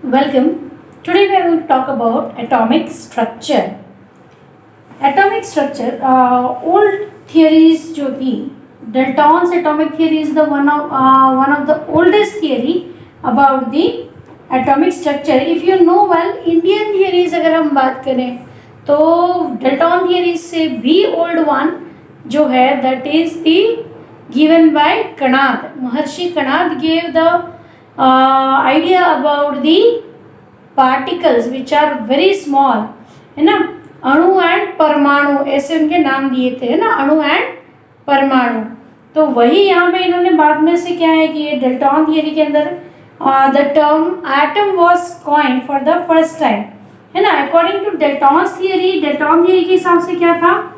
Welcome. Today we are going to talk about atomic structure. Atomic structure, old theories जो थी, Dalton's atomic theory is the one of the oldest theory about the atomic structure. If you know well, Indian theories अगर हम बात करें तो Dalton theory से भी old one जो है that is the given by Kanad. Maharshi Kanad gave the idea about the particles which are very small, है ना, अणु एंड परमाणु, ऐसे उनके नाम दिए थे, है ना, अणु एंड परमाणु। तो वही यहाँ पे इन्होंने बाद में से क्या है कि ये डेल्टॉन थियरी के अंदर the term atom was coined for the first time, है ना। अकॉर्डिंग टू डेल्टॉन थियरी के हिसाब से क्या था,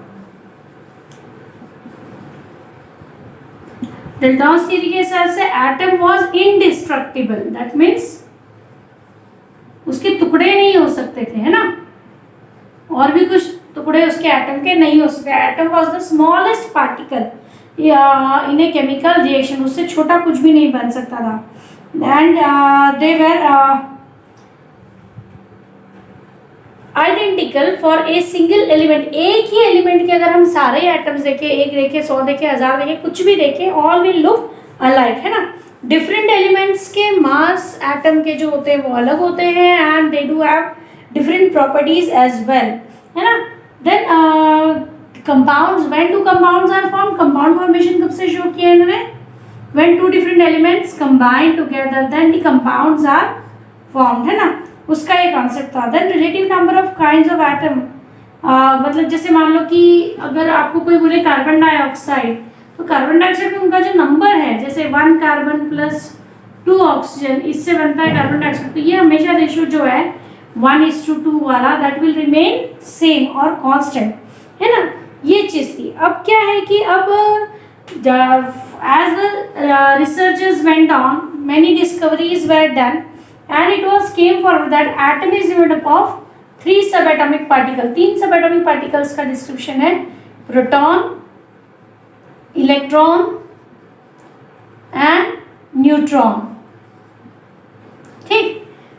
डेल्टॉन थियरी के हिसाब से atom was indestructible, that means उसके टुकड़े नहीं हो सकते थे, है ना, और भी कुछ टुकड़े उसके एटम के नहीं हो सकते। Atom was the smallest particle in a chemical reaction, उससे छोटा कुछ भी नहीं बन सकता था। And they were identical for a single element, एक ही एलिमेंट के अगर हम सारे एटम्स देखें, एक देखें, 100 देखें, 1000 देखें, कुछ भी देखें, ऑल विल लुक अलाइक, है ना। डिफरेंट एलिमेंट्स के मास एटम के जो होते हैं वो अलग होते हैं and they do have different properties as well, है ना। Then compounds, when two compounds are form, compound formation कब से शो किया इन्होंने, when two different elements combine together then the compounds are formed, है ना, उसका ये कॉन्सेप्ट था। Then relative number of kinds of atom, मतलब जैसे मान लो कि अगर आपको कोई बोले कार्बन डाइऑक्साइड, तो कार्बन डाइऑक्साइड में उनका जो नंबर है, जैसे 1 कार्बन प्लस 2 ऑक्सीजन, इससे बनता है कार्बन डाइऑक्साइड, तो ये हमेशा रेशियो जो है 1:2 वाला दैट विल रिमेन सेम और कांस्टेंट, है ना, ये चीज थी। अब क्या है कि अब as the researchers went on, many discoveries were done and it was came forward that atom is made up of 3 subatomic particles. 3 subatomic particles का डिस्क्रिप्शन है, प्रोटॉन, इलेक्ट्रॉन एंड न्यूट्रॉन। ठीक,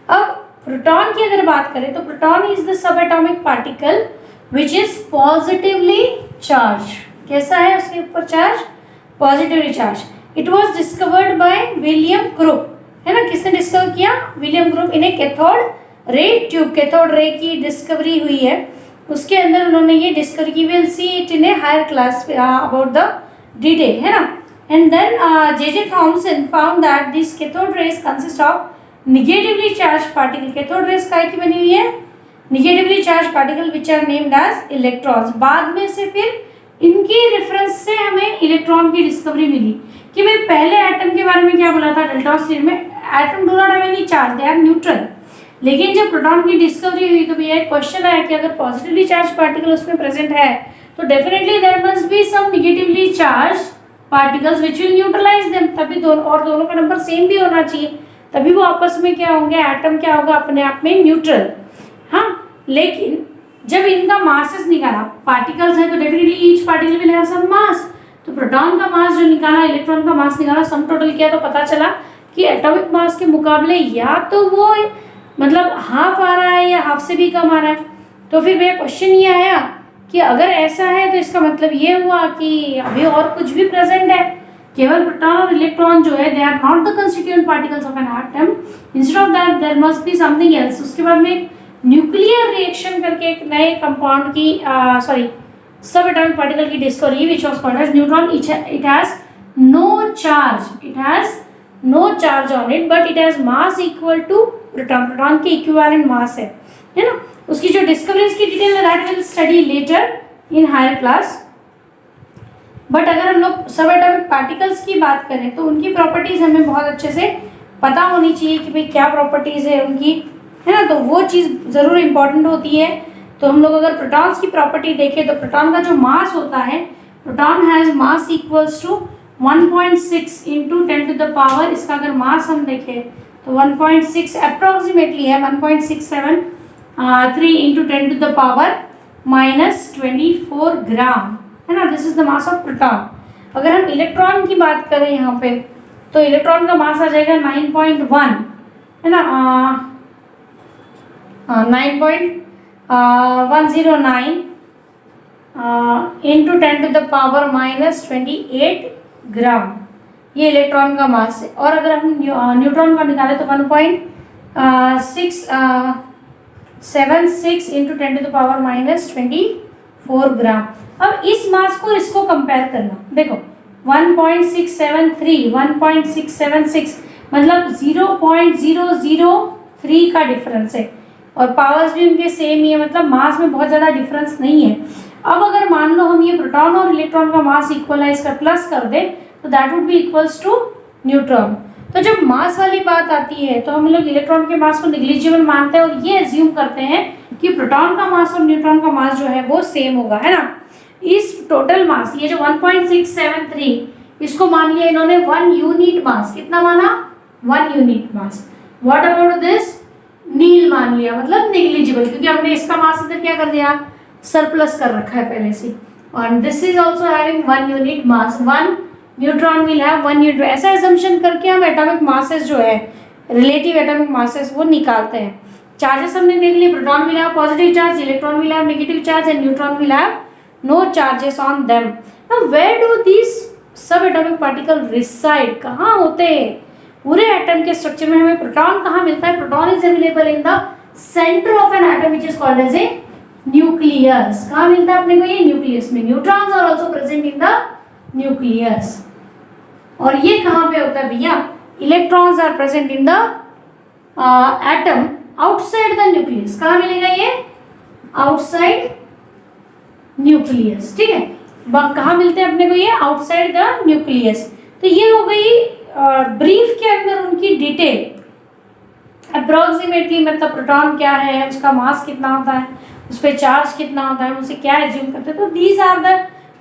अब प्रोटॉन की अगर बात करें तो proton is the subatomic particle which is positively charge. कैसा है उसके ऊपर चार्ज, positively charge. It was discovered by William Crook, है ना, किसने डिस्कवर किया, William Crook, in a cathode ray tube, cathode ray की डिस्कवरी हुई है, उसके अंदर उन्होंने ये डिस्कवर की। Will see it in a higher class about the detail, है ना। And then J Thomson found that this cathode rays consist of negatively charge particle. Cathode rays काय की बनी हुई है, negatively charge particle which are named as electrons. बाद में से फिर इनकी रेफरेंस से हमें इलेक्ट्रॉन की डिस्कवरी मिली कि भाई पहले एटम के बारे में क्या बोला था डेल्टॉन थ्योरी में, atom do not have any charge, they are neutral. लेकिन जब प्रोटॉन की डिस्कवरी हुई तो भैया एक क्वेश्चन आया कि अगर पॉजिटिवली चार्ज पार्टिकल उसमें प्रेजेंट है तो definitely there must be some negatively charge particles which will neutralise them, तभी दोनों का नंबर सेम भी होना चाहिए, तभी वो आपस में क्या होंगे, एटम क्या होगा, अपने आप में न्यूट्रल। हाँ, लेकिन जब इनका मासेस निकाला, पार्टिकल्स है तो definitely each particle will have some mass, तो प्रोटॉन का मास जो निकाला, इलेक्ट्रॉन का मास निकाला, सम टोटल किया तो पता चला कि एटॉमिक मास के मुकाबले या तो वो मतलब हाफ आ रहा है या हाफ से भी कम आ रहा है। तो फिर मेरा क्वेश्चन ये आया कि अगर ऐसा है तो इसका मतलब ये हुआ कि अभी और कुछ भी प्रेजेंट है, केवल प्रोटॉन और इलेक्ट्रॉन जो है they are not the constituent particles of an atom, instead of that there must be something else. उसके बाद में एक न्यूक्लियर रिएक्शन करके एक नए कंपाउंड की सब एटॉमिक पार्टिकल की discovery which was called as neutron. It has no charge, it has no charge on it, but it has mass equal to proton, proton के इक्विवेलेंट मास है ना। उसकी जो डिस्कवरीज की detail है that will study later in higher class. But अगर हम लोग सब एटॉमिक पार्टिकल्स की बात करें तो उनकी प्रॉपर्टीज हमें बहुत अच्छे से पता होनी चाहिए कि भाई क्या प्रॉपर्टीज है उनकी, है ना, तो वो चीज़ ज़रूर इम्पॉर्टेंट होती है। तो हम लोग अगर प्रोटॉन्स की प्रॉपर्टी देखें तो प्रोटॉन का जो मास होता है, proton has mass equals to 1.6 into 10 to the power, इसका अगर मास हम देखें तो 1.6 अप्रोक्सीमेटली है, 1.673 इंटू 10 टू द पावर -24 ग्राम, है ना, this is the mass of proton. अगर हम इलेक्ट्रॉन की बात करें यहाँ पे तो इलेक्ट्रॉन का मास आ जाएगा 9.1, है ना, 9.109 इंटू 10⁻⁻28 ग्राम, ये इलेक्ट्रॉन का मास है। और अगर हम न्यूट्रॉन का निकालें तो 1.676 इंटू 10⁻⁻24 ग्राम। अब इस मास को इसको कंपेयर करना, देखो 1.673 1.676 मतलब 0.003 का डिफरेंस है, और पावर्स भी उनके सेम ही है, मतलब मास में बहुत ज़्यादा डिफरेंस नहीं है। अब अगर मान लो हम ये प्रोटॉन और इलेक्ट्रॉन का मास इक्वलाइज कर प्लस कर दे तो that would be equals to neutron. तो जब मास वाली बात आती है तो हम लोग इलेक्ट्रॉन के मास को निग्लिजिबल मानते हैं और ये एज्यूम करते हैं कि प्रोटॉन का मास और न्यूट्रॉन का मास जो है वो सेम होगा, है ना। इस टोटल मास, ये जो 1.673, इसको मान लिया इन्होंने 1 यूनिट मास। कितना माना? 1 unit mass. What about this? Nil मान लिया, मतलब निग्लिजिबल, क्योंकि हमने इसका मास इधर क्या कर दिया, सरप्लस कर रखा है पहले से। और this is also having 1 unit mass, 1 neutron will have 1 unit. ऐसा एजम्पशन करके हम एटॉमिक मासेस जो है, रिलेटिव एटॉमिक मासेस, वो निकालते हैं। चार्जेस हमने देख लिए, proton will have positive charge, electron will have negative charge and neutron will have no charges on them. Now where do this subatomic particle reside, कहाँ होते हैं? पूरे एटम के स्ट्रक्चर में हमें प्रोटॉन कहाँ मिलता है? Proton is available in the centre of an atom which is called as a nucleus. कहाँ मिलता है अपने को? ये न्यूक्लियस में। Neutrons are also present in the nucleus. और ये कहाँ पे होता है भैया? Electrons are present in the atom outside the nucleus. कहाँ मिलेगा ये? आउटसाइड न्यूक्लियस, ठीक है। कहाँ मिलते हैं अपने को ये? Outside the nucleus. तो ये हो गई ब्रीफ के अंदर उनकी डिटेल। अप्रोक्सीमेटली मतलब प्रोटॉन क्या है, उसका मास कितना होता है, उस पर चार्ज कितना होता है, उसे क्या एज्यूम करते हैं। तो these are the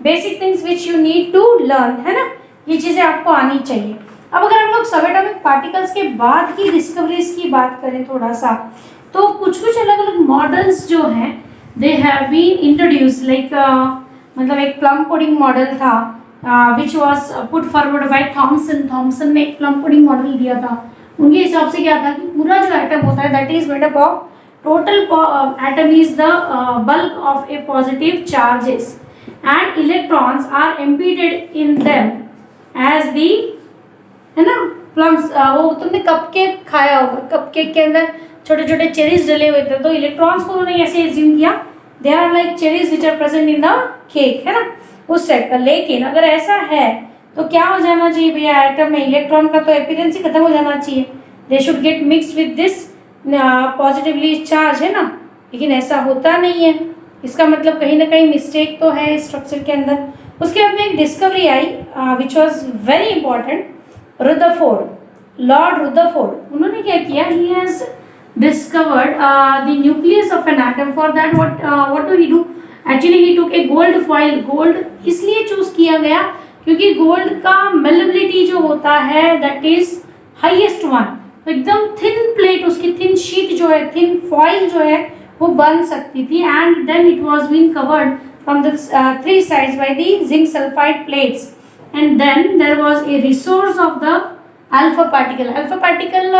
basic things which you need to learn, है ना। ये चीज़ें आपको आनी चाहिए। अब अगर हम लोग सब एटॉमिक पार्टिकल्स के बाद की डिस्कवरीज की बात करें थोड़ा सा, तो कुछ कुछ अलग अलग मॉडल्स जो हैं they have been introduce, like मतलब एक प्लम पुडिंग मॉडल था which was put forward by Thomson ने एक प्लम पुडिंग मॉडल दिया था। उनके हिसाब से क्या था कि पूरा जो एटम होता है that is made up of total atom is the bulk of a positive charges and electrons are embedded in them as the, है ना, प्लम्स। वो तुमने कप केक खाया होगा, कप केक के अंदर छोटे छोटे चेरीज डले हुए थे, तो इलेक्ट्रॉन्स को उन्होंने ऐसे एज्यूम किया they are like cherries which are present in the cake, है ना, उस टाइप का। लेकिन अगर ऐसा है तो क्या हो जाना चाहिए भैया? एटम में इलेक्ट्रॉन का तो अपीयरेंस ही खत्म हो जाना चाहिए, they should get mixed with this positively charge, है ना। लेकिन ऐसा होता नहीं है, इसका मतलब कहीं ना कहीं मिस्टेक तो है स्ट्रक्चर के अंदर। उसके बाद में एक discovery I which was very important, Rutherford, Lord Rutherford. उन्होंने क्या किया? He has discovered the nucleus of an atom. For that what do he do? Actually he took A gold foil. Gold इसलिए चूज किया गया क्योंकि gold का malleability जो होता है दैट इज हाईएस्ट वन। तो एकदम थिन प्लेट, उसकी थिन शीट जो है, थिन फॉइल जो है वो बन सकती थी। And then it was been covered from the 3 sides by the zinc sulfide plates. And then there was a resource of the alpha particle. Alpha particle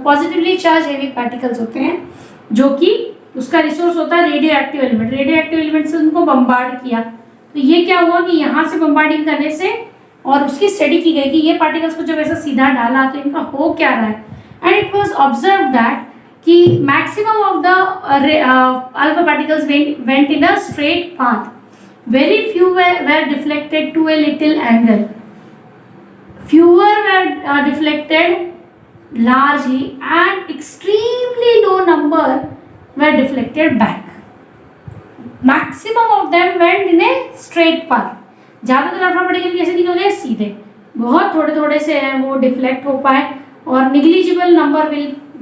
positively charged heavy particles होते हैं, जो कि उसका रिसोर्स होता है radio active element. Radio active element से उनको bombard किया, तो ये क्या हुआ कि यहाँ से बम्बार्डिंग करने से और उसकी स्टडी की गई कि ये पार्टिकल्स को जब ऐसा सीधा डाला तो इनका हो क्या रहा है। And it was observe that कि maximum of the alpha particles went in a straight path, very few were deflected to a little angle, fewer were deflected largely, and extremely low number were deflected back. Maximum of them went in a straight path. ज़्यादातर alpha particle कैसे निकल गए? सीधे। बहुत थोड़े थोड़े से हैं वो डिफ्लेक्ट हो पाए और negligible number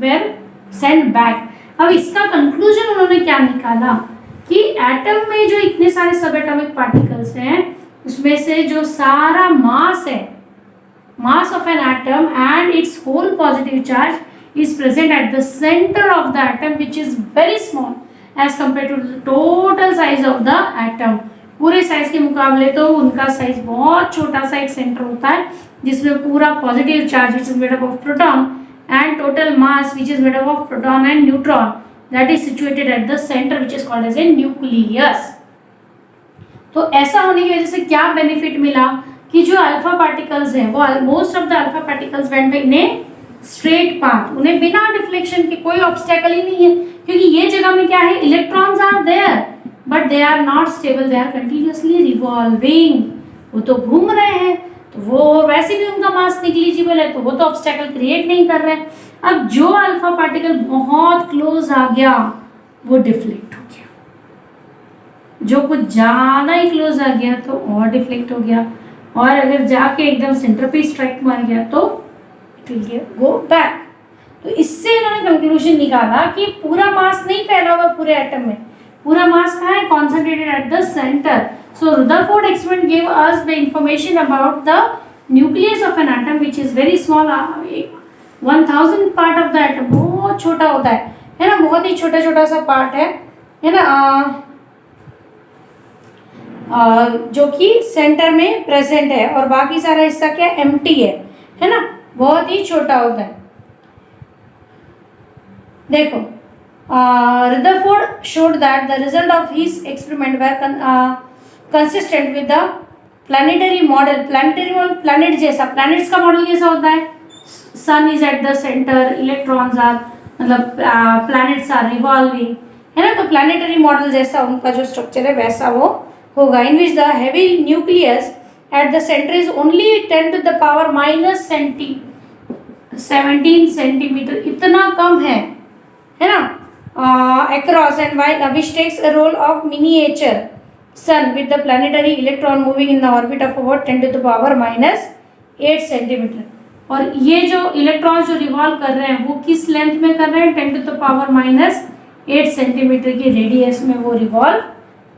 were send back. अब इसका कंक्लूजन उन्होंने क्या निकाला कि एटम में जो इतने सारे सब एटॉमिक पार्टिकल्स हैं उसमें से जो सारा मास है, mass of an atom and its whole positive charge is present at the centre of the atom which is very small as compare to the total size of the atom. पूरे size के मुकाबले तो उनका size बहुत छोटा सा एक centre होता है जिसमें पूरा positive charge which is made up of proton and total mass which is made up of proton and neutron that is situated at the centre which is called as a nucleus. तो ऐसा होने की वजह से क्या benefit मिला कि जो अल्फा पार्टिकल्स हैं वो most of the alpha particles went in a straight path, उन्हें बिना डिफ्लेक्शन के, कोई ऑब्स्टेकल ही नहीं है, क्योंकि ये जगह में क्या है, electrons are there but they are not stable, they are continuously revolving, वो तो घूम रहे हैं, तो वो वैसे भी उनका मास निग्लिजिबल है, तो वो तो ऑब्स्टेकल क्रिएट नहीं कर रहे हैं। अब जो अल्फा पार्टिकल बहुत क्लोज आ गया वो डिफ्लेक्ट हो गया, जो कुछ ज्यादा ही क्लोज आ गया तो और डिफ्लेक्ट हो गया, और अगर जाके एकदम सेंटर पे स्ट्राइक मार गया तो इट विल गो बैक। तो इससे इन्होंने कंक्लूजन निकाला कि पूरा मास नहीं फैला हुआ पूरे एटम में, पूरा मास कहाँ है, concentrated eight the centre. So Rutherford experiment give us the information about the nucleus of an atom which is very small, 1000 part of the atom, बहुत छोटा होता है ना, बहुत ही छोटा छोटा सा पार्ट है ना, जो कि सेंटर में प्रेजेंट है, और बाकी सारा हिस्सा क्या एम्प्टी है ना, बहुत ही छोटा होता है। देखो, Rutherford showed that the result of his experiment were consistent with the planetary model. Planetary model, planet जैसा, planets का मॉडल कैसा होता है, sun is at the center, electrons are, मतलब planets are revolving, है ना, तो planetary model जैसा उनका जो स्ट्रक्चर है वैसा वो होगा, in which the heavy nucleus at the center is only 10 to the power minus 17 centimetre, इतना कम है ना, across, and while which takes a role of miniature sun with the planetary electron moving in the orbit of about 10 to the power minus 8 centimetre. और ये जो electron जो revolve कर रहे हैं वो किस लेंथ में कर रहे हैं, 10 to the power minus 8 centimetre की रेडियस में वो रिवॉल्व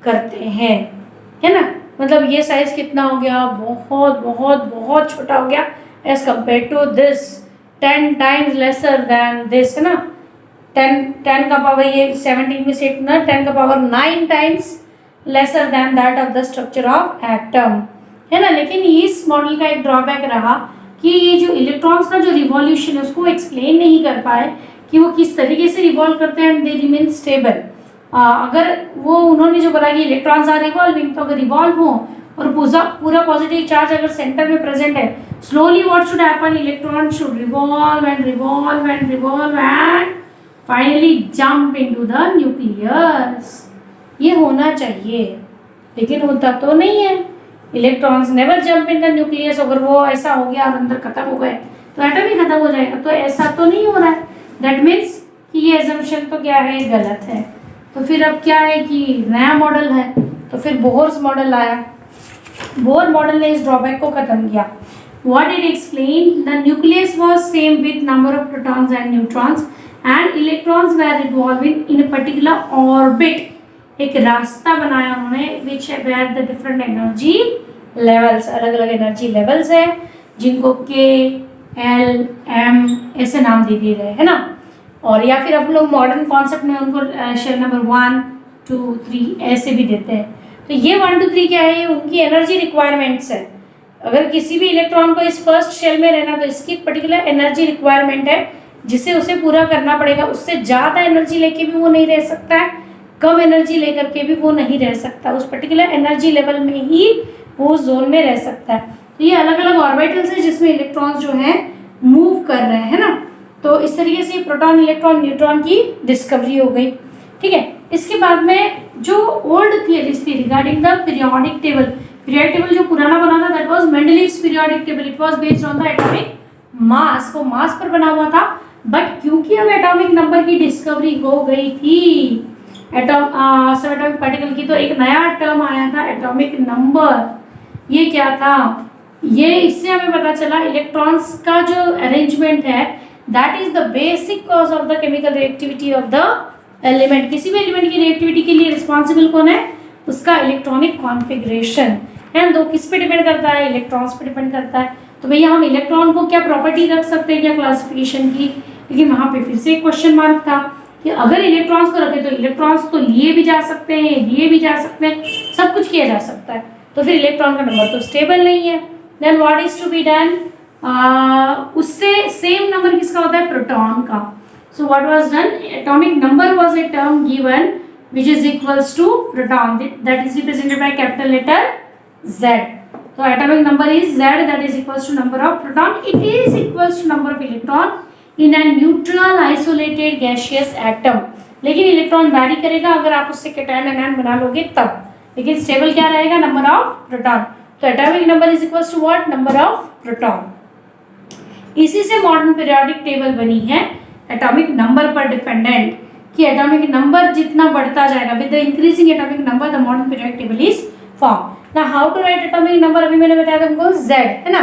करते हैं, है ना। मतलब ये साइज कितना हो गया, बहुत बहुत बहुत छोटा हो गया as compare to this, 10 times lesser than this, है ना। 10 का पावर, ये 17 में से कितना, 10 का power 9 times lesser then that of the structure of atom, है ना। लेकिन इस मॉडल का एक ड्रॉबैक रहा कि ये जो इलेक्ट्रॉन्स का जो रिवॉल्यूशन है उसको एक्सप्लेन नहीं कर पाए कि वो किस तरीके से रिवॉल्व करते हैं एंड दे रिमेन स्टेबल। अगर वो उन्होंने जो बोला कि इलेक्ट्रॉन्स आर रिवॉल्विंग, तो अगर रिवॉल्व हो और पूरा पॉजिटिव चार्ज अगर सेंटर में प्रेजेंट है, slowly what should happen, electron should revolve and revolve and revolve and finally jump into the nucleus. ये होना चाहिए लेकिन होता तो नहीं है। Electrons never jump in the nucleus. अगर वो ऐसा हो गया और अंदर खत्म हो गए तो एटम ही खत्म हो जाएगा, तो ऐसा तो नहीं हो रहा है। दैट मीन्स कि ये एजम्पशन तो क्या है, गलत है। तो फिर अब क्या है कि नया मॉडल है, तो फिर बोहर्स मॉडल आया। बोहर मॉडल ने इस ड्रॉबैक को खत्म किया। What it explain, the nucleus was same with number of protons and neutrons and electrons were revolving in a particular orbit. एक रास्ता बनाया उन्होंने which were the different energy levels, अलग अलग एनर्जी लेवल्स है जिनको के एल एम ऐसे नाम दे दिए गए, है ना। और या फिर हम लोग मॉडर्न कॉन्सेप्ट में उनको शेल नंबर 1 2 3 ऐसे भी देते हैं। तो ये 1 2 3 क्या है, उनकी एनर्जी रिक्वायरमेंट्स है। अगर किसी भी इलेक्ट्रॉन को इस फर्स्ट शेल में रहना तो इसकी पर्टिकुलर एनर्जी रिक्वायरमेंट है जिसे उसे पूरा करना पड़ेगा। उससे ज़्यादा एनर्जी लेके भी वो नहीं रह सकता है, कम एनर्जी लेकर के भी वो नहीं रह सकता। उस पर्टिकुलर एनर्जी लेवल में ही वो उस जोन में रह सकता है। तो ये अलग अलग ऑर्बिटल्स है जिसमें इलेक्ट्रॉन्स जो हैं मूव कर रहे हैं, है ना। तो इस तरीके से प्रोटॉन इलेक्ट्रॉन न्यूट्रॉन की डिस्कवरी हो गई, ठीक है। इसके बाद में जो ओल्ड थियरीज थी regarding the periodic table, periodic table जो पुराना बना था that was Mendeleev's periodic table. It was based on the atomic mass, वो मास पर बना हुआ था। बट क्योंकि अब एटॉमिक नंबर की डिस्कवरी हो गई थी, सब एटॉमिक पार्टिकल की, तो एक नया टर्म आया था एटॉमिक नंबर। ये क्या था, ये इससे हमें पता चला इलेक्ट्रॉन्स का जो अरेंजमेंट है that is the basic cause of the chemical reactivity of the element. किसी भी एलिमेंट की रिएक्टिविटी के लिए रिस्पॉन्सिबल कौन है, उसका इलेक्ट्रॉनिक कॉन्फ़िगरेशन है। तो किस पे डिपेंड करता है, इलेक्ट्रॉन्स पे डिपेंड करता है। तो भैया हम इलेक्ट्रॉन को क्या प्रॉपर्टी रख सकते हैं क्या क्लासिफिकेशन की, लेकिन वहाँ पे फिर से एक क्वेश्चन मार्क था कि अगर इलेक्ट्रॉन्स को रखें तो इलेक्ट्रॉन्स तो लिए भी जा सकते हैं, दिए भी जा सकते हैं, सब कुछ किया जा सकता है। तो फिर इलेक्ट्रॉन का नंबर तो स्टेबल नहीं है। Then what is to be done, उससे सेम नंबर किसका होता है, प्रोटॉन का। So what was done? Atomic number was a term given which is equals to proton, that is represented by capital letter Z. So atomic number is Z, that is equals to number of proton. It is equals to number of electron in a neutral isolated gaseous atom. लेकिन electron vary करेगा अगर आप उससे cation anion बना लोगे तब, लेकिन stable क्या रहेगा? Number of proton. तो atomic number is equals to what? Number of proton. इसी से मॉडर्न पीरियोडिक टेबल बनी है एटॉमिक नंबर पर डिपेंडेंट, कि एटॉमिक नंबर जितना बढ़ता जाएगा with the increasing atomic number the modern periodic table is form. ना how to write atomic number अभी मैंने बताया तुमको Z, है ना.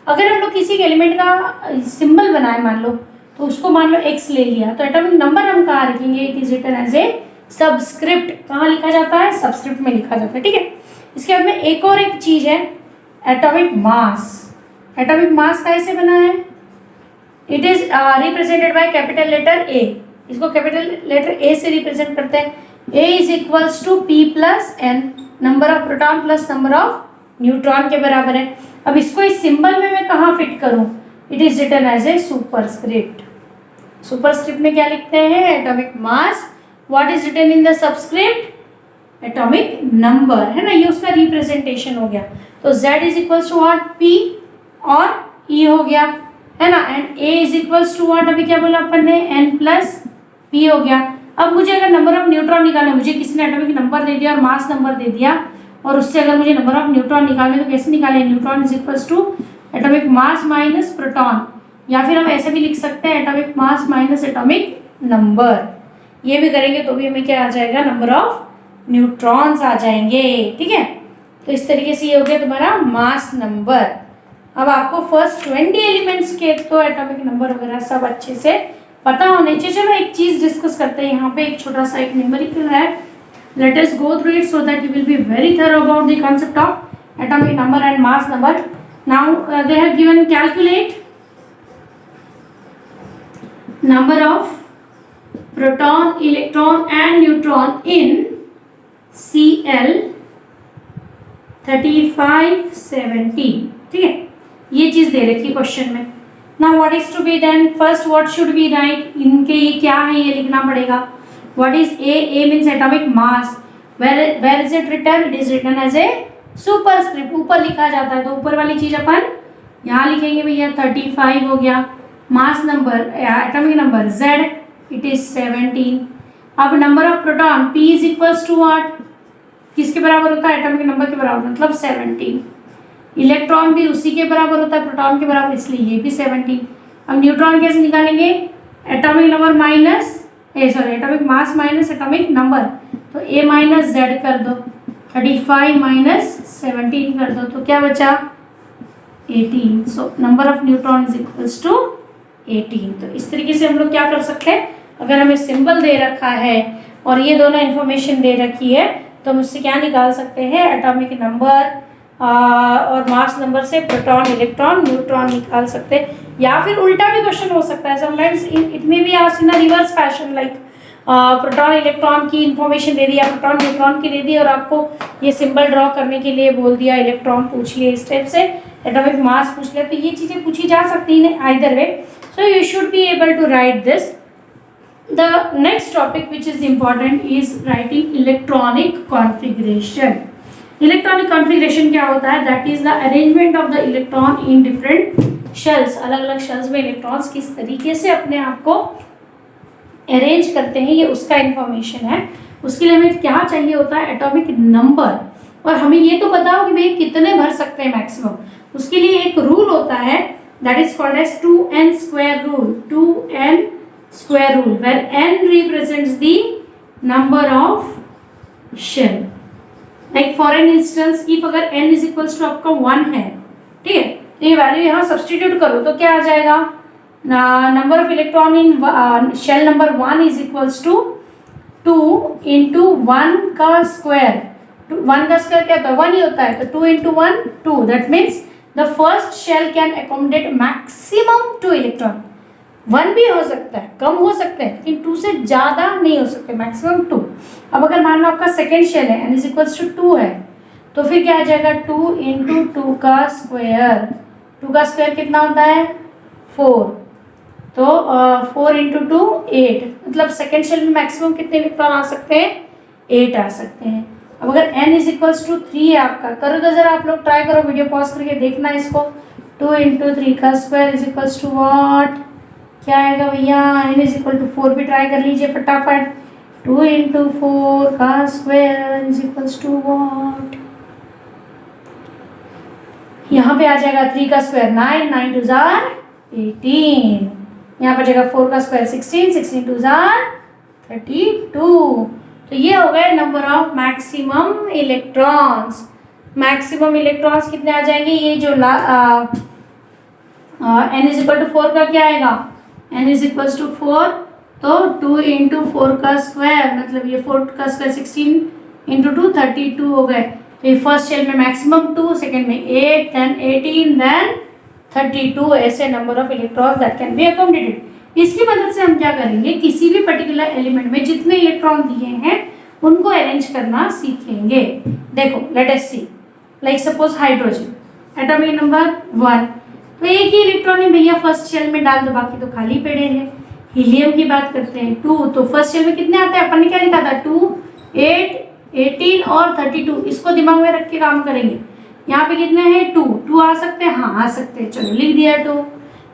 अगर हम लोग किसी के एलिमेंट का सिंबल बनाए मान लो, तो उसको मान लो X ले लिया, तो एटॉमिक नंबर हम कहाँ लिखेंगे? It is written as a subscript. कहाँ लिखा जाता है? सबस्क्रिप्ट में लिखा जाता है. ठीक है. इसके बाद में एक और एक चीज है एटॉमिक मास. एटॉमिक मास कैसे बना है? It is represented by capital letter A. इसको कैपिटल लेटर A से रिप्रेजेंट करते हैं. A is equals to P plus N, number of proton plus number of neutron के बराबर है. अब इसको इस सिंबल में मैं कहाँ फिट करूं? It is written as a superscript. Superscript में क्या लिखते हैं? Atomic mass. What is written in the subscript? Atomic number, है ना. ये उसका रिप्रेजेंटेशन हो गया. तो Z is equals to what? P और E हो गया, है ना. And A is equals to what? अभी क्या बोला अपन ने? N प्लस P हो गया. अब मुझे अगर नंबर ऑफ न्यूट्रॉन निकालना, मुझे किसी ने एटॉमिक नंबर दे दिया और मास नंबर दे दिया, और उससे अगर मुझे नंबर ऑफ न्यूट्रॉन निकालने तो कैसे निकालें? Neutron is equals to atomic mass minus proton, या फिर हम ऐसे भी लिख सकते हैं atomic mass minus atomic number. ये भी करेंगे तो भी हमें क्या आ जाएगा? नंबर ऑफ न्यूट्रॉन्स आ जाएंगे. ठीक है. तो इस तरीके से ये हो गया तुम्हारा मास नंबर. अब आपको फर्स्ट 20 एलिमेंट्स के तो एटॉमिक नंबर वगैरह सब अच्छे से पता होने चाहिए. चलो एक चीज डिस्कस करते हैं यहाँ पे. एक छोटा सा एक न्यूमेरिकल है. Let us go through it so that you will be very thorough about the concept of atomic number and mass number. Now they have given calculate number of proton, electron and neutron in Cl 3570. ठीक है. ये चीज दे रखी question में. Now what is to be done? First what should we write? इनके ये क्या है ये लिखना पड़ेगा. What is A? A means atomic mass. Where is it written? It is written as a superscript. ऊपर लिखा जाता है, तो ऊपर वाली चीज अपन यहाँ लिखेंगे भैया. 35 हो गया. Mass number atomic number Z, it is 17. अब number of proton P is equals to what? किसके बराबर होता है? एटॉमिक नंबर के बराबर, मतलब 17. इलेक्ट्रॉन भी उसी के बराबर होता है, प्रोटॉन के बराबर, इसलिए ये भी 17. अब न्यूट्रॉन कैसे निकालेंगे? Atomic number minus atomic mass minus atomic number, तो A माइनस Z कर दो. 35 माइनस 17 कर दो, तो क्या बचा? 18. So number of neutron is equals to 18. तो इस तरीके से हम लोग क्या कर सकते हैं? अगर हमें सिंबल दे रखा है और ये दोनों इन्फॉर्मेशन दे रखी है, तो हम उससे क्या निकाल सकते हैं? एटॉमिक नंबर और मास नंबर से प्रोटॉन, इलेक्ट्रॉन, न्यूट्रॉन निकाल सकते हैं. या फिर उल्टा भी क्वेश्चन हो सकता है. Sometimes it may be asked in a reverse fashion, like proton electron की इन्फॉर्मेशन दे दी या प्रोटॉन न्यूट्रॉन की दे दी और आपको ये सिंबल ड्रॉ करने के लिए बोल दिया, इलेक्ट्रॉन पूछ लिए, इस टाइप से एटॉमिक मास पूछ लिया. तो ये चीज़ें पूछी जा सकती हैं either way. So you should be able to write this. The next topic which is important is writing electronic configuration. Electronic configuration क्या होता है? That is the arrangement of the electron in different shells. अलग अलग shells में electrons किस तरीके से अपने आप को arrange करते हैं, ये उसका information है. उसके लिए हमें क्या चाहिए होता है? atomic number. और हमें ये तो पता हो कि भाई कितने भर सकते हैं maximum. उसके लिए एक रूल होता है, that is called as 2n square rule. 2n square rule, where n represents the number of shell. Like for an instance, if अगर n is equals to आपका 1 है, ठीक है, तो ये वैल्यू यहाँ सब्सटीट्यूट करो तो क्या आ जाएगा? Number of electron in shell number 1 is equals to 2 into 1 का स्क्वायर. 1 का स्क्वायर क्या होता है? 1 ही होता है, तो 2 into 1 2. That means the first shell can accommodate maximum 2 electron. 1 भी हो सकता है, कम हो सकते हैं, लेकिन 2 से ज़्यादा नहीं हो सकते, मैक्सिमम 2. अब अगर मान लो आपका सेकेंड शेल है n इज इक्वल्स टू 2 है, तो फिर क्या आ जाएगा? 2 इंटू 2 का स्क्वायर. 2 का स्क्वायर कितना होता है? 4. तो 4 × 2 8, मतलब सेकेंड शेल में मैक्सिमम कितने इलेक्ट्रॉन आ सकते हैं? 8 आ सकते हैं। अब अगर n = 3 है आपका, करो तो जरा आप लोग ट्राई करो, वीडियो पॉज करके देखना इसको। 2 × 3 का स्क्वायर = व्हाट? क्या आएगा भैया? n = 4 भी ट्राई कर लीजिए फटाफट। 2 × 4 का स्क्वायर = व्हाट? यहाँ पे आ जाएगा 3 का स्क्वायर 9, 9 2 18। यहाँ पर जाएगा 4 का स्क्वायर 16, 16 2 32। तो ये हो गए number of maximum electrons. Maximum electrons कितने आ जाएंगे? ये जो n = 4 का क्या आएगा? n = 4, तो 2 × 4 का स्क्वायर, मतलब ये 4 का स्क्वायर 16 × 2 32 हो गए। तो ये फर्स्ट शेल में मैक्सिमम 2, सेकेंड में 8, देन 18, देन 32 ऐसे number of electrons that can be accommodated. इसकी मदद से हम क्या करेंगे? किसी भी पर्टिकुलर एलिमेंट में जितने इलेक्ट्रॉन दिए हैं उनको अरेंज करना सीखेंगे। देखो, let us see, like suppose hydrogen atomic number 1, तो एक ही इलेक्ट्रॉन है भैया फर्स्ट शेल में डाल दो, बाकी तो खाली पड़े हैं। हीलियम की बात करते हैं 2, तो फर्स्ट शेल में कितने आते हैं? अपन ने क्या लिखा था? 2, 8, 18 और 32। इसको दिमाग में रख के काम करेंगे। यहाँ पे कितने हैं? 2 आ सकते हैं, हाँ आ सकते हैं, चलो लिख दिया 2।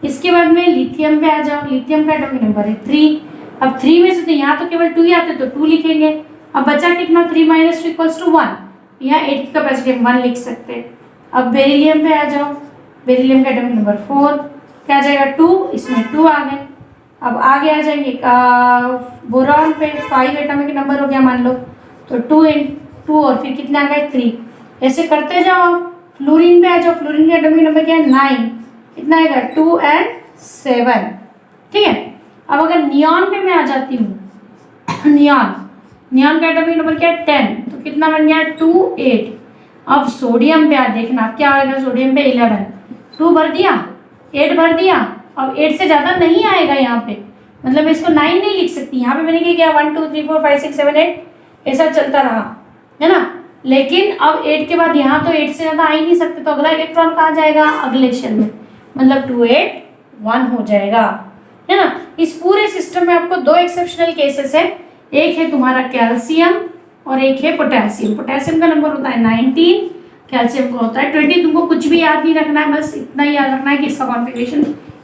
इसके बाद में लिथियम पे आ जाओ, लिथियम का एटॉमिक नंबर है 3। अब 3 में से तो यहाँ तो केवल 2 ही आते, तो 2 लिखेंगे। अब बचा कितना? 3 - 2 = 1। यहाँ 8 की कैपेसिटी 1 लिख सकते हैं। अब बेरिलियम पे आ जाओ, बेरिलियम का एटॉमिक नंबर 4, क्या आ जाएगा? 2, इसमें 2 आ गए। अब आगे आ जाएंगे बोरॉन पे 5 एटॉमिक नंबर हो गया मान लो, तो 2 × 2 और फिर कितना आ गए? 3। ऐसे करते जाओ। फ्लोरीन पे आ जाओ, फ्लोरीन का एटॉमिक नंबर क्या है? 9, कितना आएगा? 2 और 7, ठीक है। अब अगर नियॉन पे मैं आ जाती हूँ, नियॉन का एटॉमिक नंबर क्या है? 10, तो कितना बन गया? 2, 8। अब सोडियम पे आ देखना क्या आएगा? सोडियम पे 11, 2 भर दिया, 8 भर दिया। अब 8 से ज़्यादा नहीं आएगा यहाँ पे, मतलब इसको 9 नहीं लिख सकती। यहाँ पे मैंने क्या 1 2 3 4 5 6 7 8 ऐसा चलता रहा, है ना। लेकिन अब 8 के बाद यहाँ तो 8 से ज़्यादा आ ही नहीं सकते, तो अगला इलेक्ट्रॉन कहाँ जाएगा? अगले शेल में, मतलब 2 8 1 हो जाएगा, है ना। इस पूरे सिस्टम में आपको 2 एक्सेप्शनल केसेस है। एक है तुम्हारा कैल्शियम और एक है पोटेशियम। पोटेशियम का नंबर होता है 19, कैल्शियम का होता है 20। तुमको कुछ भी याद नहीं रखना है, बस इतना ही याद रखना है कि इसका कॉन्फ़िगरेशन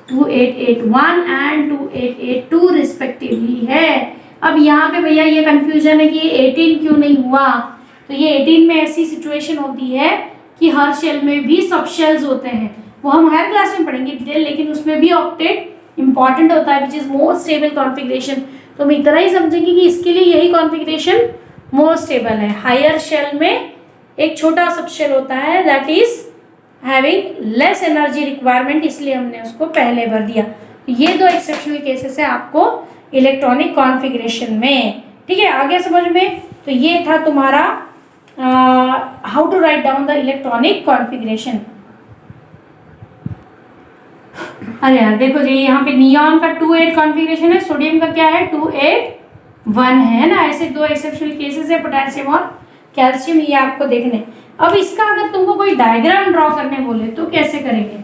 2881 एंड 2882 रिस्पेक्टिवली है। अब यहाँ पे भैया ये कंफ्यूजन है कि ये 18 क्यों नहीं हुआ? तो ये 18 में ऐसी सिचुएशन होती है कि हर शेल में भी सब शेल्स होते हैं, वो हम हायर क्लास में पढ़ेंगे डिटेल, लेकिन उसमें भी ऑक्टेट इंपॉर्टेंट होता है, which is most stable configuration. तो हम इतना ही समझेंगे कि इसके लिए यही कॉन्फ़िगरेशन मोस्ट स्टेबल है। हायर शेल में एक छोटा सब शेल होता है that is having less energy requirement, इसलिए हमने उसको पहले भर दिया। ये 2 एक्सेप्शनल केसेस है आपको इलेक्ट्रॉनिक कॉन्फ़िगरेशन में, ठीक है। आगे समझ में? तो ये था तुम्हारा how to write down the electronic configuration. अरे यार देखो जी, यहाँ पे नियॉन का 2 8 कॉन्फ़िगरेशन है, सोडियम का क्या है? 2 8 1 है ना। ऐसे 2 एक्सेप्शनल केसेस है, पोटेशियम और कैल्शियम, ये आपको देखने। अब इसका अगर तुमको कोई डायग्राम ड्रॉ करने बोले तो कैसे करेंगे?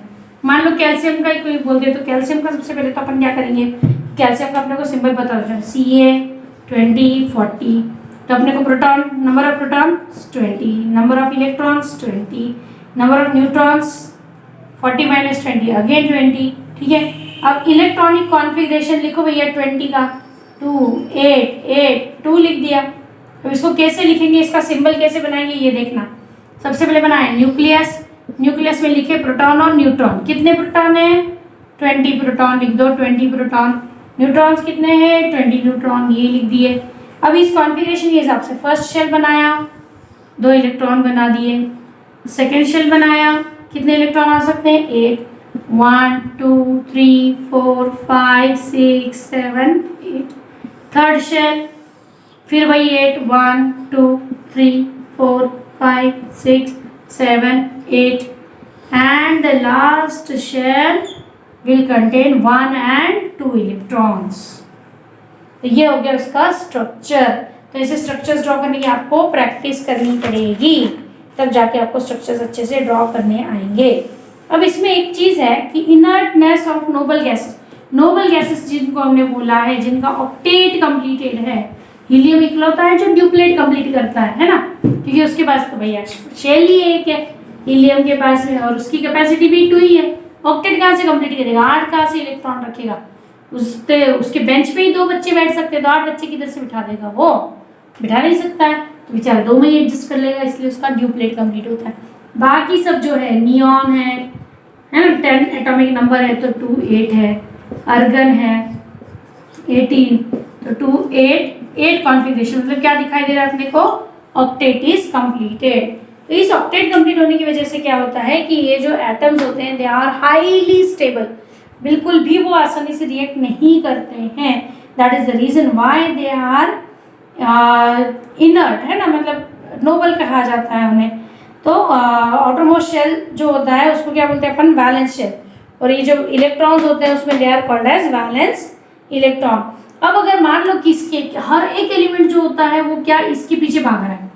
मान लो कैल्शियम का ही कोई बोल दे, तो कैल्शियम का सबसे पहले तो अपन क्या करेंगे? कैल्शियम का अपने को सिंबल पता होता है Ca 20 40, तो अपने को proton, number of protons 20, number of electrons 20, number of neutrons 40 - 20 again 20, ठीक है। अब इलेक्ट्रॉनिक कॉन्फ़िगरेशन लिखो भैया 20 का 2 8 8 2 लिख दिया। अब इसको कैसे लिखेंगे, इसका सिंबल कैसे बनाएंगे ये देखना। सबसे पहले बनाए न्यूक्लियस, न्यूक्लियस में लिखे प्रोटॉन और न्यूट्रॉन। कितने प्रोटॉन है? 20 प्रोटॉन लिख दो, 20 प्रोटॉन। न्यूट्रॉन्स कितने हैं? 20 न्यूट्रॉन, ये लिख दिए। अब इस कॉन्फ़िगरेशन के हिसाब से फर्स्ट शेल बनाया, 2 इलेक्ट्रॉन बना दिए। सेकेंड शेल बनाया, कितने इलेक्ट्रॉन आ सकते हैं? 8, 1 2 3 4 5 6 7 8। थर्ड शेल फिर वही 8, 1 2 3 4 5 6 7 8 and the last shell will contain 1 and 2 electrons। तो ये हो गया उसका स्ट्रक्चर। तो ऐसे स्ट्रक्चर्स ड्रॉ करने की आपको प्रैक्टिस करनी पड़ेगी, तब जाके आपको स्ट्रक्चर्स अच्छे से ड्रॉ करने आएंगे। अब इसमें एक चीज़ है कि inertness of noble gases, noble gases जिनको हमने बोला है, जिनका ऑक्टेट कंप्लीटेड है, हीलियम इकलौता है जो ड्यूप्लेट कंप्लीट करता है ना, क्योंकि उसके पास तो भैया शेल ही एक है हीलियम के पास है और उसकी कैपेसिटी भी 2 ही है। ऑक्टेट कहाँ से कंप्लीट करेगा, 8 कहाँ से इलेक्ट्रॉन रखेगा, उसके बेंच पे ही 2 बच्चे बैठ सकते हैं, तो 8 बच्चे किधर से बिठा देगा, वो बिठा नहीं सकता है, तो बेचारा 2 में ही एडजस्ट कर लेगा, इसलिए उसका ड्यूप्लेट कंप्लीट होता है। बाकी सब जो है नियॉन है ना, 10 एटॉमिक नंबर है तो 2 8 है, अर्गन है 18 तो 2 8 कॉन्फ़िगरेशन, मतलब क्या दिखाई दे रहा है अपने को, ऑक्टेट इज कंप्लीटेड। तो इस ऑक्टेट कंप्लीट होने की वजह से क्या होता है कि ये जो एटम्स होते हैं दे आर हाईली स्टेबल, बिल्कुल भी वो आसानी से रिएक्ट नहीं करते हैं। That is the reason why they are inert, है ना, मतलब नोबल कहा जाता है उन्हें। तो आउटरमोस्ट शेल जो होता है उसको क्या बोलते हैं अपन, वैलेंस शेल, और ये जो इलेक्ट्रॉन्स होते हैं उसमें they are called as valence electron. अब अगर मान लो कि इसके हर एक एलिमेंट जो होता है वो क्या इसके पीछे भाग रहा है,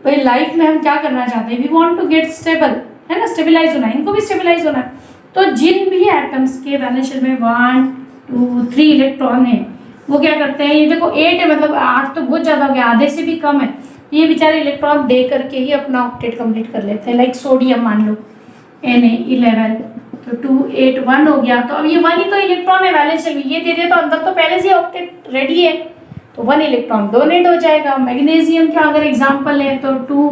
भाई लाइफ में हम क्या करना चाहते हैं, we want to get stable, है ना, स्टेबलाइज होना है, इनको भी स्टेबलाइज होना है। तो जिन भी एटम्स के वैलेंस शेल में 1 2 3 इलेक्ट्रॉन है वो क्या करते हैं, ये देखो 8 है, मतलब 8 तो बहुत ज़्यादा हो गया, आधे से भी कम है, ये बेचारे इलेक्ट्रॉन दे करके ही अपना ऑक्टेट कंप्लीट कर लेते हैं। लाइक सोडियम मान लो Na11 तो 2 8 1 हो गया, तो अब ये 1 ही तो इलेक्ट्रॉन है वैलेंस शेल में, ये दे दिया तो अंदर तो पहले से ऑक्टेट रेडी है, तो 1 इलेक्ट्रॉन डोनेट हो जाएगा। मैग्नीशियम का अगर एग्जांपल है तो 2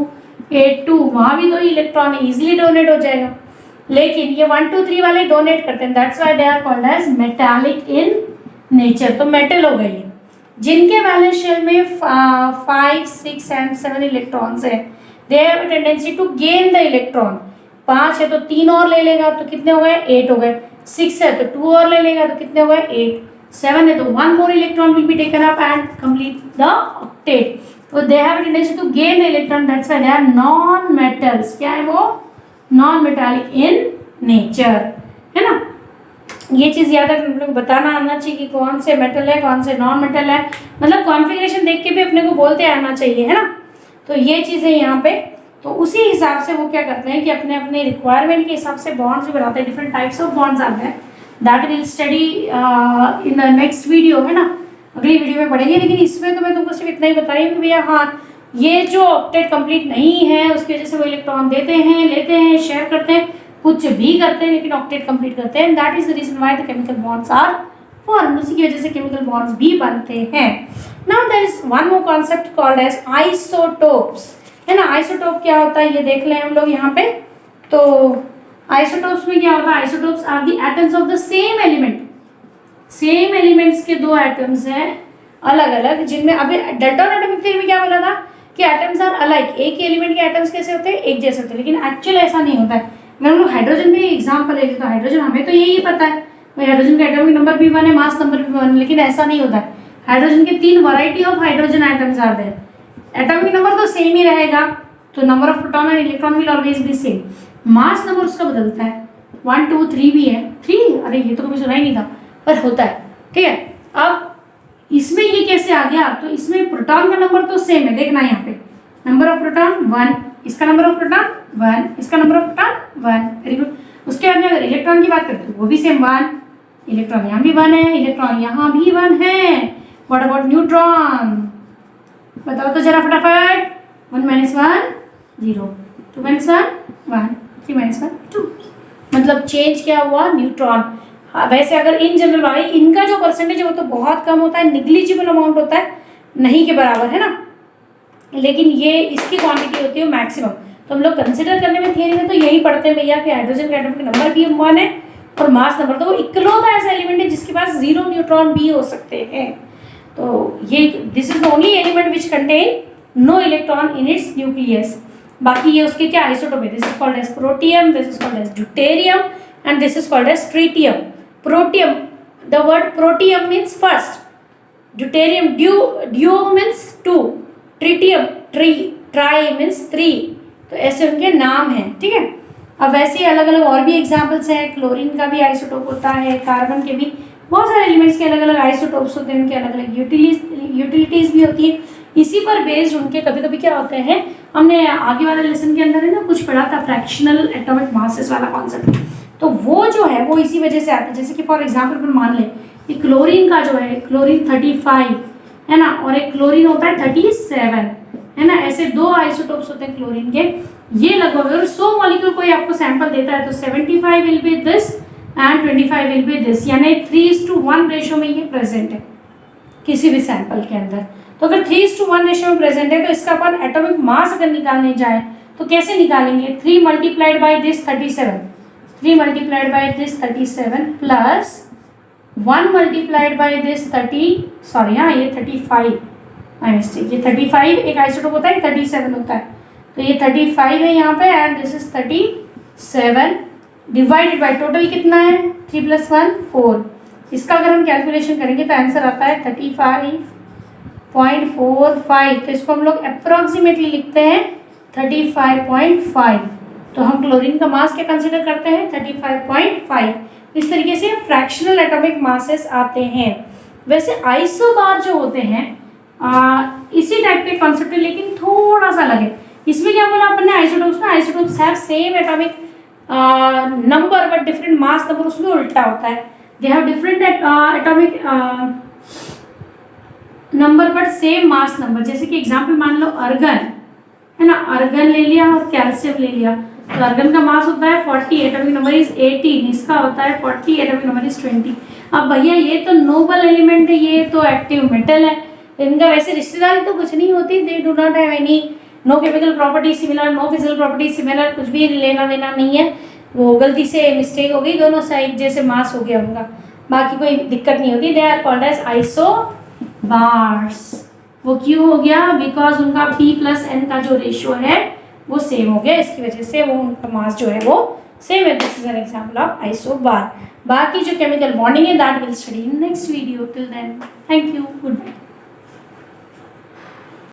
8 2, वहाँ भी 2 इलेक्ट्रॉन इजीली डोनेट हो जाएगा, लेकिन ये 1 2 3 वाले डोनेट करते हैं, that's why they are called as metallic in nature, तो मेटल हो गई है। जिनके वैलेंस शेल में 5 6 एंड 7 इलेक्ट्रॉन्स है, they have a tendency to gain the electron. 5 है तो 3 और ले लेगा तो कितने हो गए, 8 हो गए। 6 है तो 2 और ले लेगा तो कितने हो गए, 8। 7 है तो 1 more electron will be taken up and complete the octet. So they have a tendency to gain the electron, that's why they are non-metals. क्या है वो, non-metallic in nature, है ना। ये चीज़ याद है, हम लोग बताना आना चाहिए कि कौन से मेटल है कौन से नॉन मेटल है, मतलब कॉन्फ़िगरेशन देख के भी अपने को बोलते आना चाहिए, है ना। तो ये चीज़ें यहाँ पे, तो उसी हिसाब से वो क्या करते हैं कि अपने अपने रिक्वायरमेंट के हिसाब से बॉन्ड्स भी बनाते हैं, डिफरेंट टाइप्स ऑफ बॉन्ड्स आते हैं, that will study in the next video, है ना, अगली वीडियो में पढ़ेंगे। लेकिन इसमें तो मैं तुमको सिर्फ इतना ही बताई कि भैया हाँ, ये जो ऑक्टेट कंप्लीट नहीं है उसकी वजह से वो इलेक्ट्रॉन देते हैं, लेते हैं, शेयर करते हैं, कुछ भी करते हैं, लेकिन ऑक्टेट कंप्लीट करते हैं। That is the reason why the chemical bonds are formed, उसी की वजह से केमिकल बॉन्ड्स भी बनते हैं। Now there is one more concept called as isotopes, है ना। आइसोटोप क्या होता है ये देख लें हम लोग यहाँ पे। तो आइसोटोप्स में क्या होता है, isotopes are the atoms of the same element, same elements के 2 एटम्स हैं अलग अलग, जिनमें अभी डाल्टन एटॉमिक थ्योरी में क्या बोला था कि एटम्स आर अलाइक, एक ही एलिमेंट के एटम्स कैसे होते हैं, एक जैसे होते हैं, लेकिन एक्चुअल ऐसा नहीं होता है। अगर हम लोग हाइड्रोजन में एग्जाम्पल लेते तो हाइड्रोजन हमें तो यही पता है भाई, हाइड्रोजन का एटॉमिक नंबर भी 1 है, मास नंबर भी 1 है, लेकिन ऐसा नहीं होता है। हाइड्रोजन के 3 variety of hydrogen atoms are there, atomic number तो सेम ही रहेगा, तो number of proton and electron will always be same, mass number उसका बदलता है, 1 2 3 भी है, 3 अरे ये तो कभी सुना ही नहीं था, पर होता है, ठीक है। अब इसमें ये कैसे आ गया, तो इसमें प्रोटॉन का नंबर तो सेम है, देखना यहाँ पे नंबर ऑफ प्रोटॉन 1, इसका नंबर ऑफ प्रोटॉन 1, इसका number of proton 1, very good. उसके बाद में अगर इलेक्ट्रॉन की बात करते हैं वो भी सेम 1, इलेक्ट्रॉन यहाँ भी 1 है, इलेक्ट्रॉन यहाँ भी 1 है। व्हाट अबाउट न्यूट्रॉन, बताओ तो जरा फटाफट। 1 - 1 0, 2 - 1 1, 3 - 1 2, मतलब चेंज क्या हुआ, न्यूट्रॉन। वैसे अगर इन जनरल भाई इनका जो परसेंटेज है वो तो बहुत कम होता है, निग्लिजिबल अमाउंट होता है, नहीं के बराबर, है ना, लेकिन ये इसकी क्वांटिटी होती है मैक्सिमम। तो हम लोग कंसिडर करने में थियरी में तो यही पढ़ते हैं भैया कि हाइड्रोजन के एटॉमिक नंबर भी 1 है और मास नंबर, तो वो इकलौता ऐसा एलिमेंट है जिसके पास 0 न्यूट्रॉन भी हो सकते हैं। तो ये this is the only element which contain no electron in its nucleus. बाकी ये उसके क्या आइसोटोप है, this is called as protium, this is called as deuterium and this is called as tritium. Protium, the word protium means first, deuterium deu means 2, tritium tri means 3, तो ऐसे उनके नाम हैं, ठीक है। अब वैसे अलग अलग और भी एग्जाम्पल्स हैं, क्लोरीन का भी आइसोटोप होता है, कार्बन के भी, बहुत सारे एलिमेंट्स के अलग अलग आइसोटोप्स होते हैं, उनके अलग अलग यूटिलिटीज भी होती है। इसी पर बेस्ड उनके कभी कभी क्या होते हैं, हमने आगे वाले लेसन के अंदर है ना कुछ पढ़ा था, फ्रैक्शनल एटॉमिक मासेस वाला कॉन्सेप्ट, तो वो जो है वो इसी वजह से आता है। जैसे कि फॉर एग्जाम्पल अपन मान लें कि क्लोरीन का जो है, क्लोरीन 35 है ना, और एक क्लोरीन होता है 37 है ना, ऐसे दो आइसोटोप्स होते हैं क्लोरीन के। ये लगभग अगर 100 मॉलिक्यूल कोई आपको सैंपल देता है तो 75 will be this and 25 will be this, यानी 3:1 रेशो में ये प्रेजेंट है किसी भी सैंपल के अंदर। तो अगर 3:1 रेशो में प्रेजेंट है तो इसका अपन एटॉमिक मास अगर निकालने जाए तो कैसे निकालेंगे? 3 multiplied by this 37, 3 multiplied by this 37 plus 1 multiplied by this 35 mistake, ये 35 एक आइसोटोप होता है, 37 होता है, तो ये 35 है यहाँ पे and this is 37 divided by total कितना है 3 + 1 4। इसका अगर हम कैलकुलेशन करेंगे तो आंसर आता है 35.45। तो इसको हम लोग अप्रोक्सीमेटली लिखते हैं 35.5। तो हम क्लोरीन का मास क्या कंसिडर करते हैं 35.5। इस तरीके से फ्रैक्शनल एटॉमिक मासेस आते हैं। वैसे आइसोबार जो होते हैं इसी टाइप के कॉन्सेप्ट है, लेकिन थोड़ा सा अलग है। इसमें क्या बोला अपन ने आइसोटोप्स में, isotopes have same atomic number but different mass number, उसमें उल्टा होता है। They have different atomic number but same mass number. जैसे कि एग्जांपल मान लो अर्गन है ना, अर्गन ले लिया और कैल्शियम ले लिया, तो अर्गन का मास होता है 40, एटॉमिक नंबर इज 18, इसका होता है 40, एटॉमिक नंबर इज 20। अब भैया ये तो नोबल एलिमेंट है, ये तो एक्टिव मेटल है, इनका वैसे रिश्तेदारी तो कुछ नहीं होती, they do not have any no chemical property similar, no physical property similar, कुछ भी लेना देना नहीं है। वो गलती से मिस्टेक हो गई, दोनों साइड जैसे मास हो गया उनका, बाकी कोई दिक्कत नहीं होती। They are called as isobars. वो क्यों हो गया? बिकॉज उनका P + N का जो रेशियो है वो सेम हो गया, इसकी वजह से वो उनका मास जो है वो सेम है। This is an example of isobar. बाकी जो केमिकल बॉन्डिंग है that will study in next video. Till then thank you, good bye.